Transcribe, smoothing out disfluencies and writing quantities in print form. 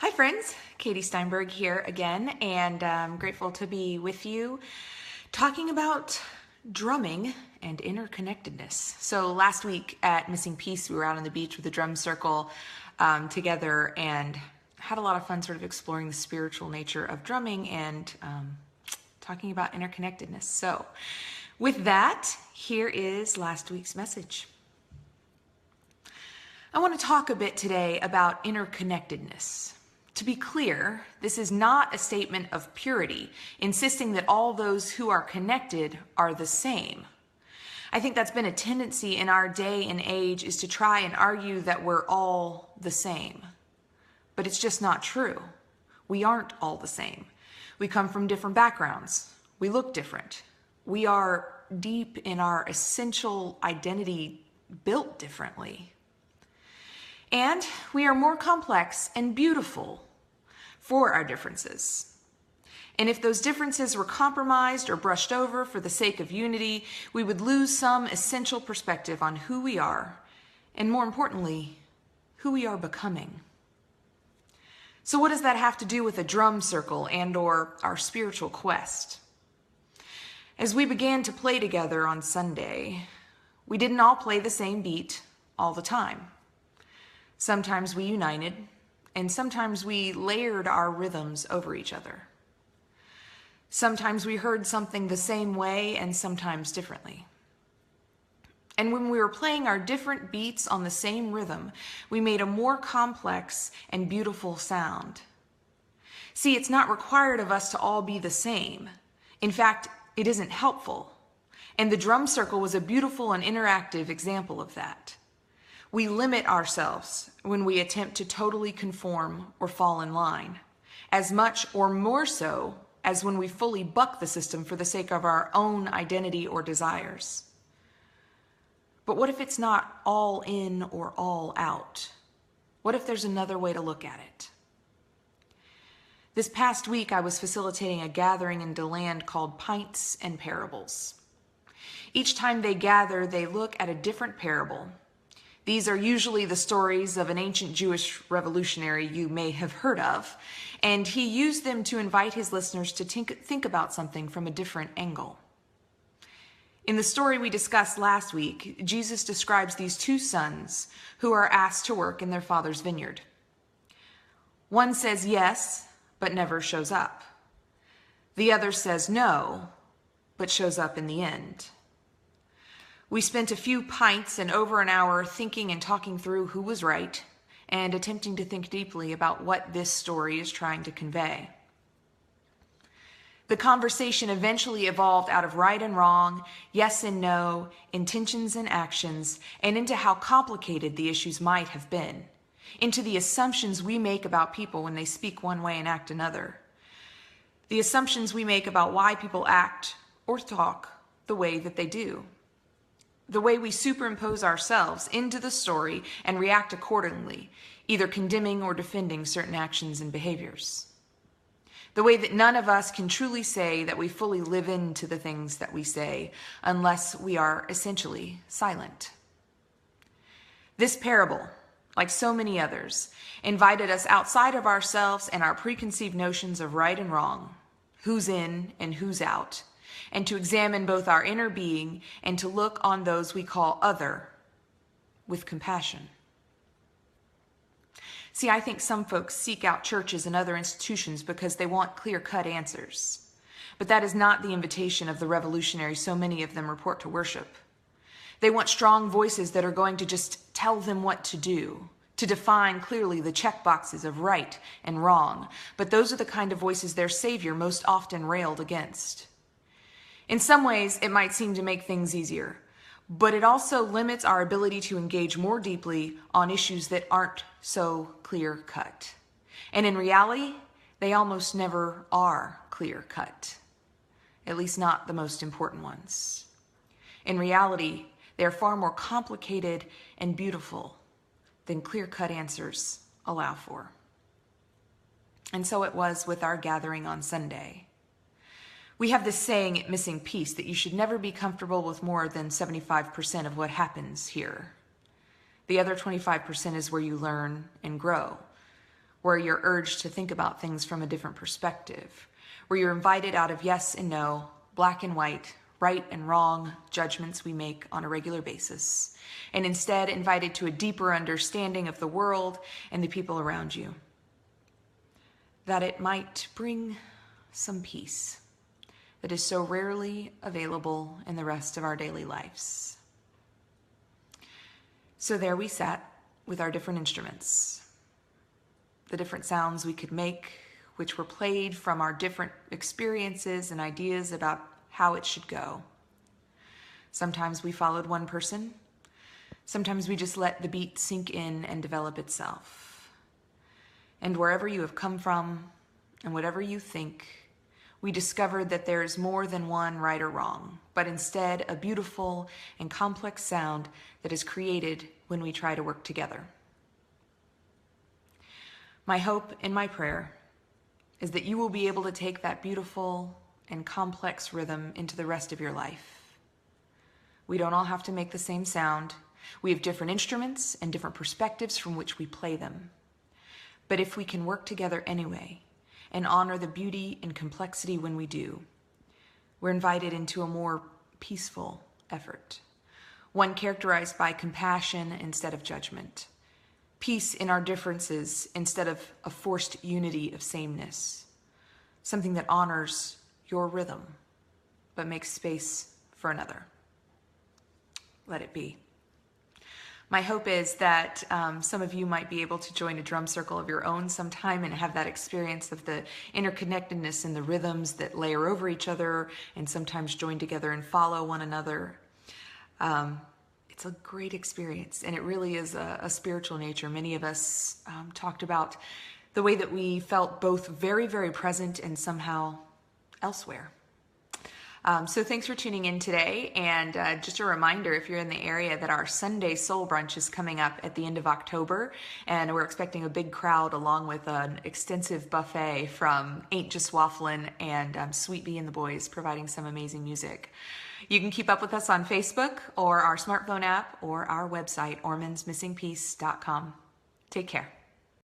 Hi friends, Katie Steinberg here again, and I'm grateful to be with you talking about drumming and interconnectedness. So last week at Missing Piece, we were out on the beach with a drum circle together and had a lot of fun sort of exploring the spiritual nature of drumming and talking about interconnectedness. So with that, here is last week's message. I want to talk a bit today about interconnectedness. To be clear, this is not a statement of purity, insisting that all those who are connected are the same. I think that's been a tendency in our day and age, is to try and argue that we're all the same. But it's just not true. We aren't all the same. We come from different backgrounds. We look different. We are deep in our essential identity built differently. And we are more complex and beautiful for our differences. And if those differences were compromised or brushed over for the sake of unity, we would lose some essential perspective on who we are, and more importantly, who we are becoming. So what does that have to do with a drum circle and/or our spiritual quest? As we began to play together on Sunday, we didn't all play the same beat all the time. Sometimes we united, and sometimes we layered our rhythms over each other. Sometimes we heard something the same way and sometimes differently. And when we were playing our different beats on the same rhythm, we made a more complex and beautiful sound. See, it's not required of us to all be the same. In fact, it isn't helpful. And the drum circle was a beautiful and interactive example of that. We limit ourselves when we attempt to totally conform or fall in line, as much or more so as when we fully buck the system for the sake of our own identity or desires. But what if it's not all in or all out? What if there's another way to look at it? This past week, I was facilitating a gathering in DeLand called Pints and Parables. Each time they gather, they look at a different parable. These are usually the stories of an ancient Jewish revolutionary you may have heard of, and he used them to invite his listeners to think about something from a different angle. In the story we discussed last week, Jesus describes these two sons who are asked to work in their father's vineyard. One says yes, but never shows up. The other says no, but shows up in the end. We spent a few pints and over an hour thinking and talking through who was right and attempting to think deeply about what this story is trying to convey. The conversation eventually evolved out of right and wrong, yes and no, intentions and actions, and into how complicated the issues might have been, into the assumptions we make about people when they speak one way and act another, the assumptions we make about why people act or talk the way that they do, the way we superimpose ourselves into the story and react accordingly, either condemning or defending certain actions and behaviors. The way that none of us can truly say that we fully live into the things that we say unless we are essentially silent. This parable, like so many others, invited us outside of ourselves and our preconceived notions of right and wrong, who's in and who's out, and to examine both our inner being and to look on those we call other with compassion. See, I think some folks seek out churches and other institutions because they want clear-cut answers. But that is not the invitation of the revolutionaries so many of them report to worship. They want strong voices that are going to just tell them what to do, to define clearly the checkboxes of right and wrong. But those are the kind of voices their Savior most often railed against. In some ways, it might seem to make things easier, but it also limits our ability to engage more deeply on issues that aren't so clear-cut. And in reality, they almost never are clear-cut, at least not the most important ones. In reality, they are far more complicated and beautiful than clear-cut answers allow for. And so it was with our gathering on Sunday. We have this saying at Missing Piece that you should never be comfortable with more than 75% of what happens here. The other 25% is where you learn and grow. where you're urged to think about things from a different perspective, where you're invited out of yes and no, black and white, right and wrong judgments we make on a regular basis, and instead invited to a deeper understanding of the world and the people around you. That it might bring some peace that is so rarely available in the rest of our daily lives. So there we sat with our different instruments, the different sounds we could make, which were played from our different experiences and ideas about how it should go. Sometimes we followed one person. Sometimes we just let the beat sink in and develop itself. And wherever you have come from and whatever you think, we discovered that there is more than one right or wrong, but instead a beautiful and complex sound that is created when we try to work together. My hope and my prayer is that you will be able to take that beautiful and complex rhythm into the rest of your life. We don't all have to make the same sound. We have different instruments and different perspectives from which we play them. But if we can work together anyway and honor the beauty and complexity when we do, we're invited into a more peaceful effort, one characterized by compassion instead of judgment, peace in our differences instead of a forced unity of sameness, something that honors your rhythm but makes space for another. Let it be. My hope is that some of you might be able to join a drum circle of your own sometime and have that experience of the interconnectedness and the rhythms that layer over each other and sometimes join together and follow one another. It's a great experience, and it really is a spiritual nature. Many of us talked about the way that we felt both very, very present and somehow elsewhere. So thanks for tuning in today, and just a reminder, if you're in the area, that our Sunday Soul Brunch is coming up at the end of October, and we're expecting a big crowd along with an extensive buffet from Ain't Just Wafflin' and Sweet Bee and the Boys providing some amazing music. You can keep up with us on Facebook or our smartphone app or our website, ormansmissingpiece.com. Take care.